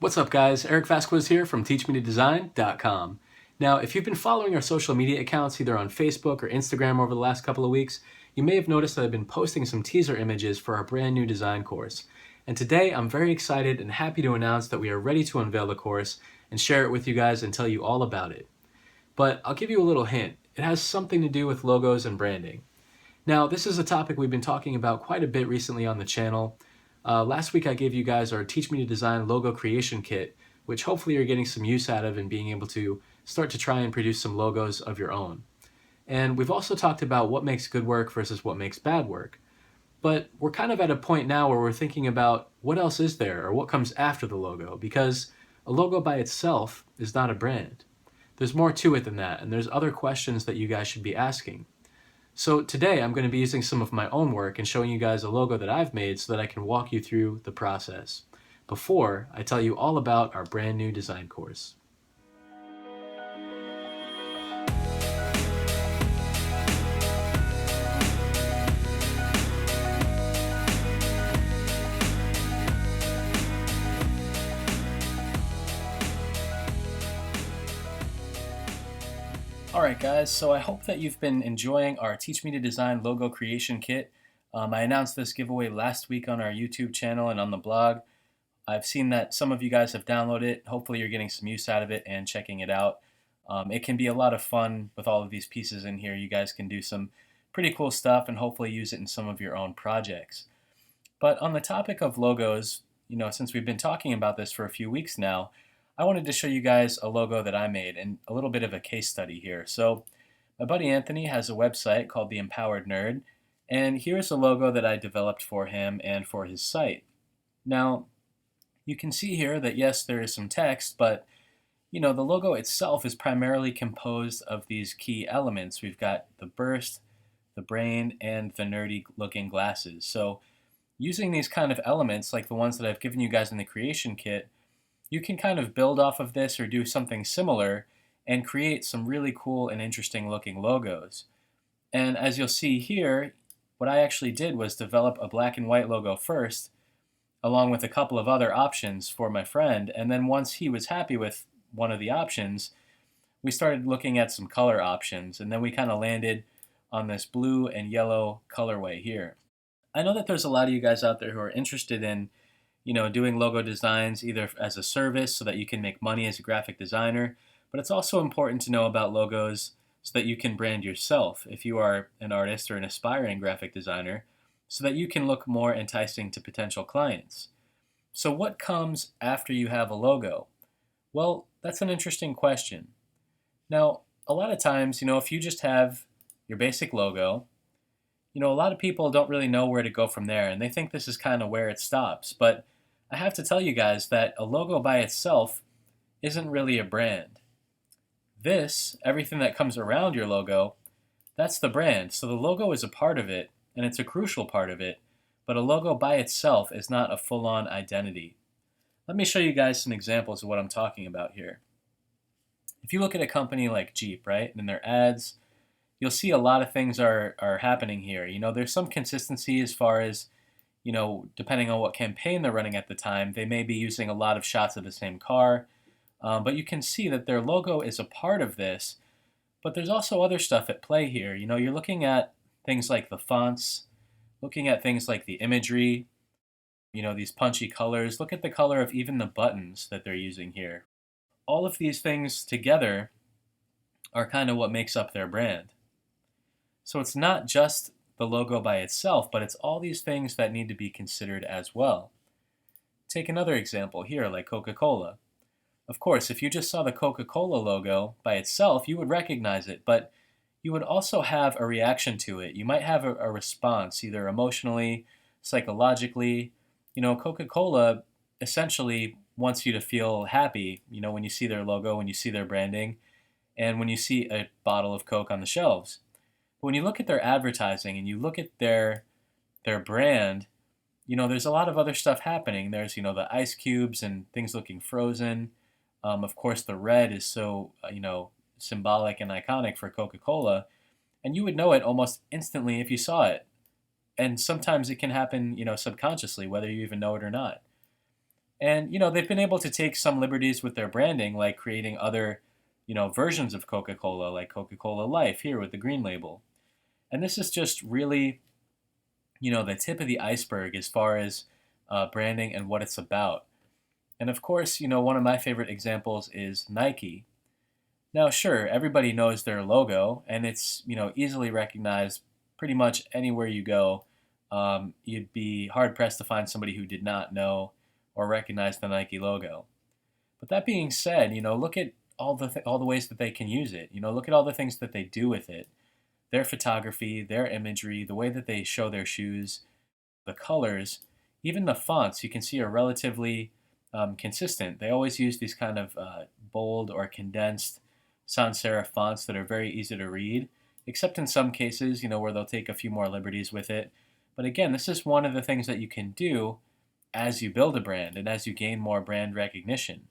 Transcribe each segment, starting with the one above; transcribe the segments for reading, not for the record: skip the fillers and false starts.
What's up, guys? Eric Vasquez here from teachmetodesign.com. Now, if you've been following our social media accounts either on Facebook or Instagram over the last couple of weeks, you may have noticed that I've been posting some teaser images for our brand new design course. And today, I'm very excited and happy to announce that we are ready to unveil the course and share it with you guys and tell you all about it. But I'll give you a little hint. It has something to do with logos and branding. Now, this is a topic we've been talking about quite a bit recently on the channel. Last week I gave you guys our Teach Me to Design logo creation kit, which hopefully you're getting some use out of and being able to start to try and produce some logos of your own. And we've also talked about what makes good work versus what makes bad work. But we're kind of at a point now where we're thinking about what else is there or what comes after the logo, because a logo by itself is not a brand. There's more to it than that, and there's other questions that you guys should be asking. So today I'm going to be using some of my own work and showing you guys a logo that I've made so that I can walk you through the process before I tell you all about our brand new design course. Alright guys, so I hope that you've been enjoying our Teach Me to Design logo creation kit. I announced this giveaway last week on our YouTube channel and on the blog. I've seen that some of you guys have downloaded it. Hopefully you're getting some use out of it and checking it out. It can be a lot of fun with all of these pieces in here. You guys can do some pretty cool stuff and hopefully use it in some of your own projects. But on the topic of logos, since we've been talking about this for a few weeks now, I wanted to show you guys a logo that I made and a little bit of a case study here. So my buddy Anthony has a website called The Empowered Nerd, and here's a logo that I developed for him and for his site. Now, you can see here that yes, there is some text, but the logo itself is primarily composed of these key elements. We've got the burst, the brain, and the nerdy looking glasses. So using these kind of elements, like the ones that I've given you guys in the creation kit, you can kind of build off of this or do something similar and create some really cool and interesting looking logos. And as you'll see here, what I actually did was develop a black and white logo first, along with a couple of other options for my friend. And then once he was happy with one of the options, we started looking at some color options. And then we kind of landed on this blue and yellow colorway here. I know that there's a lot of you guys out there who are interested in doing logo designs either as a service so that you can make money as a graphic designer, but it's also important to know about logos so that you can brand yourself if you are an artist or an aspiring graphic designer, so that you can look more enticing to potential clients. So what comes after you have a logo? Well, that's an interesting question. Now, a lot of times, if you just have your basic logo, a lot of people don't really know where to go from there, and they think this is kind of where it stops. But I have to tell you guys that a logo by itself isn't really a brand. Everything that comes around your logo, that's the brand. So the logo is a part of it, and it's a crucial part of it, but a logo by itself is not a full-on identity. Let me show you guys some examples of what I'm talking about here. If you look at a company like Jeep, right, and their ads, you'll see a lot of things are happening here. There's some consistency as far as, depending on what campaign they're running at the time, they may be using a lot of shots of the same car. But you can see that their logo is a part of this, but there's also other stuff at play here. You're looking at things like the fonts, looking at things like the imagery, these punchy colors. Look at the color of even the buttons that they're using here. All of these things together are kind of what makes up their brand. So it's not just the logo by itself, but it's all these things that need to be considered as well. Take another example here, like Coca-Cola. Of course, if you just saw the Coca-Cola logo by itself, you would recognize it, but you would also have a reaction to it. You might have a response, either emotionally, psychologically. Coca-Cola essentially wants you to feel happy, when you see their logo, when you see their branding, and when you see a bottle of Coke on the shelves. But when you look at their advertising and you look at their brand, there's a lot of other stuff happening. There's, the ice cubes and things looking frozen. Of course, the red is so, symbolic and iconic for Coca-Cola. And you would know it almost instantly if you saw it. And sometimes it can happen, subconsciously, whether you even know it or not. And they've been able to take some liberties with their branding, like creating other versions of Coca-Cola, like Coca-Cola Life here with the green label. And this is just really the tip of the iceberg as far as branding and what it's about. And of course, one of my favorite examples is Nike. Now, sure, everybody knows their logo, and it's easily recognized pretty much anywhere you go. You'd be hard pressed to find somebody who did not know or recognize the Nike logo. But that being said, look at all the ways that they can use it. Look at all the things that they do with it. Their photography, their imagery, the way that they show their shoes, the colors, even the fonts you can see are relatively consistent. They always use these kind of bold or condensed sans serif fonts that are very easy to read, except in some cases, where they'll take a few more liberties with it. But again, this is one of the things that you can do as you build a brand and as you gain more brand recognition,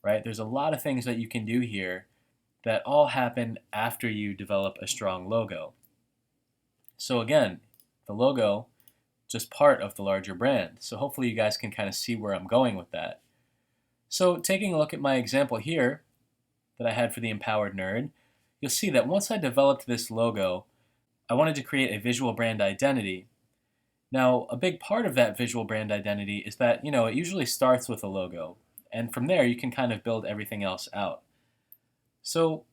right? There's a lot of things that you can do here that all happen after you develop a strong logo. So again, the logo, just part of the larger brand. So hopefully you guys can kind of see where I'm going with that. So taking a look at my example here that I had for the Empowered Nerd, you'll see that once I developed this logo, I wanted to create a visual brand identity. Now, a big part of that visual brand identity is that, it usually starts with a logo. And from there, you can kind of build everything else out. So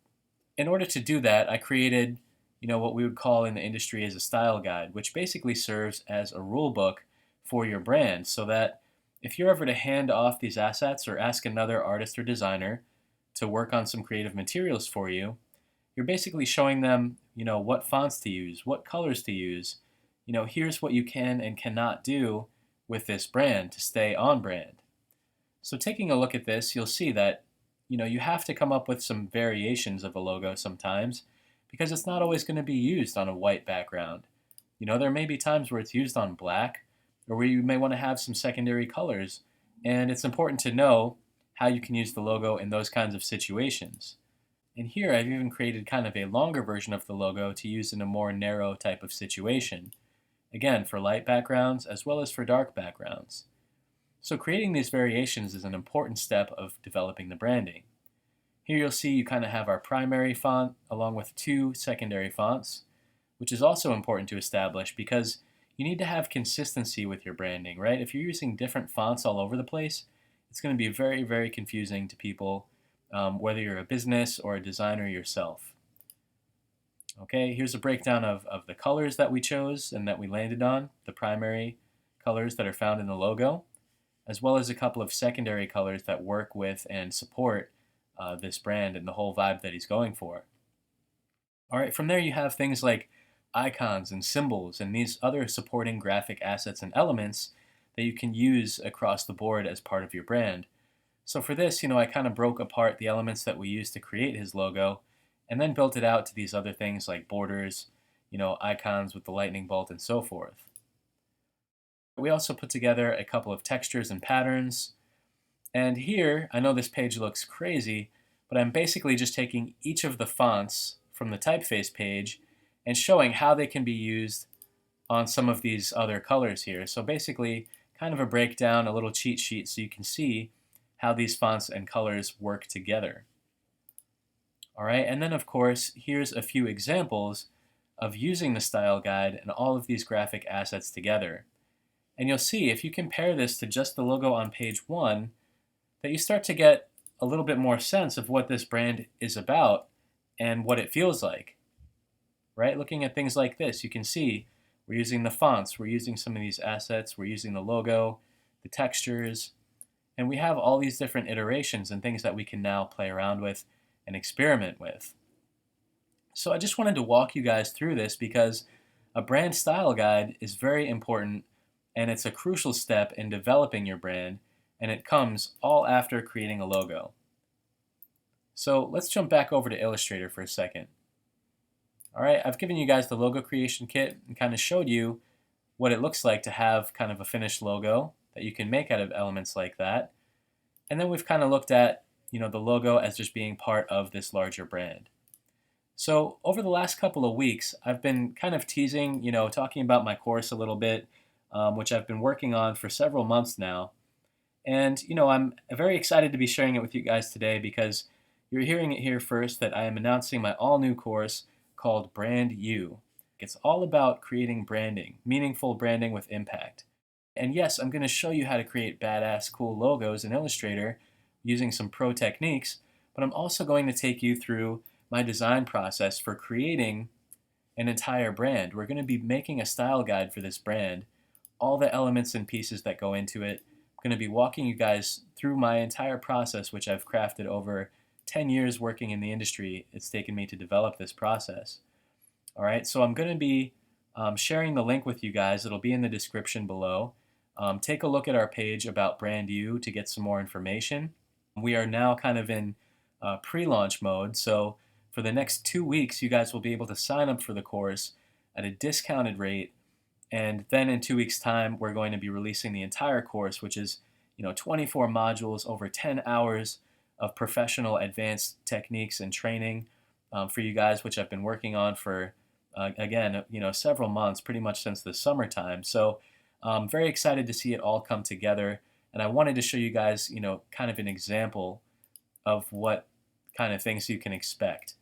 in order to do that, I created what we would call in the industry as a style guide, which basically serves as a rule book for your brand, so that if you're ever to hand off these assets or ask another artist or designer to work on some creative materials for you, you're basically showing them what fonts to use, what colors to use. Here's what you can and cannot do with this brand to stay on brand. So taking a look at this, you'll see that you have to come up with some variations of a logo sometimes, because it's not always going to be used on a white background. There may be times where it's used on black, or where you may want to have some secondary colors, and it's important to know how you can use the logo in those kinds of situations. And here I've even created kind of a longer version of the logo to use in a more narrow type of situation. Again, for light backgrounds as well as for dark backgrounds. So creating these variations is an important step of developing the branding. Here you'll see you kind of have our primary font along with two secondary fonts, which is also important to establish because you need to have consistency with your branding, right? If you're using different fonts all over the place, it's going to be very, very confusing to people, whether you're a business or a designer yourself. Okay, here's a breakdown of the colors that we chose and that we landed on, the primary colors that are found in the logo, as well as a couple of secondary colors that work with and support this brand and the whole vibe that he's going for. All right, from there you have things like icons and symbols and these other supporting graphic assets and elements that you can use across the board as part of your brand. So for this, I kind of broke apart the elements that we used to create his logo and then built it out to these other things like borders, icons with the lightning bolt and so forth. We also put together a couple of textures and patterns. And here, I know this page looks crazy, but I'm basically just taking each of the fonts from the typeface page and showing how they can be used on some of these other colors here. So basically, kind of a breakdown, a little cheat sheet so you can see how these fonts and colors work together. All right, and then of course, here's a few examples of using the style guide and all of these graphic assets together. And you'll see, if you compare this to just the logo on page 1, that you start to get a little bit more sense of what this brand is about and what it feels like. Right? Looking at things like this, you can see we're using the fonts, we're using some of these assets, we're using the logo, the textures, and we have all these different iterations and things that we can now play around with and experiment with. So I just wanted to walk you guys through this because a brand style guide is very important and it's a crucial step in developing your brand, and it comes all after creating a logo. So let's jump back over to Illustrator for a second. All right, I've given you guys the logo creation kit and kind of showed you what it looks like to have kind of a finished logo that you can make out of elements like that. And then we've kind of looked at, the logo as just being part of this larger brand. So over the last couple of weeks, I've been kind of teasing, talking about my course a little bit, which I've been working on for several months now. And, I'm very excited to be sharing it with you guys today because you're hearing it here first that I am announcing my all new course called Brand You. It's all about creating branding, meaningful branding with impact. And yes, I'm going to show you how to create badass, cool logos in Illustrator using some pro techniques, but I'm also going to take you through my design process for creating an entire brand. We're going to be making a style guide for this brand, all the elements and pieces that go into it. I'm going to be walking you guys through my entire process, which I've crafted over 10 years working in the industry. It's taken me to develop this process. All right, so I'm going to be sharing the link with you guys. It'll be in the description below. Take a look at our page about Brand U to get some more information. We are now kind of in pre-launch mode, so for the next 2 weeks, you guys will be able to sign up for the course at a discounted rate, and then in 2 weeks' time, we're going to be releasing the entire course, which is 24 modules, over 10 hours of professional advanced techniques and training for you guys, which I've been working on for again, several months, pretty much since the summertime. So I'm very excited to see it all come together. And I wanted to show you guys, kind of an example of what kind of things you can expect.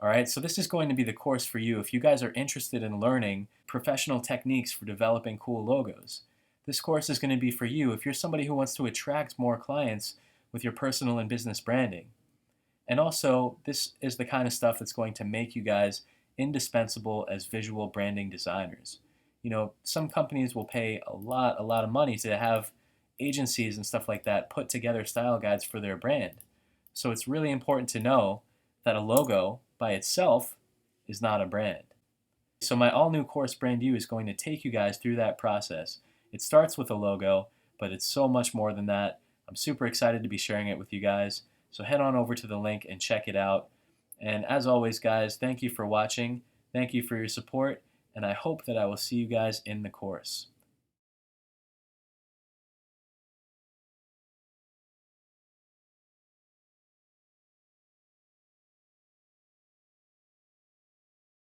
All right, so this is going to be the course for you if you guys are interested in learning professional techniques for developing cool logos. This course is going to be for you if you're somebody who wants to attract more clients with your personal and business branding. And also, this is the kind of stuff that's going to make you guys indispensable as visual branding designers. Some companies will pay a lot of money to have agencies and stuff like that put together style guides for their brand. So it's really important to know that a logo by itself is not a brand. So my all new course Brand You is going to take you guys through that process. It starts with a logo, but it's so much more than that. I'm super excited to be sharing it with you guys. So head on over to the link and check it out. And as always, guys, thank you for watching. Thank you for your support, and I hope that I will see you guys in the course.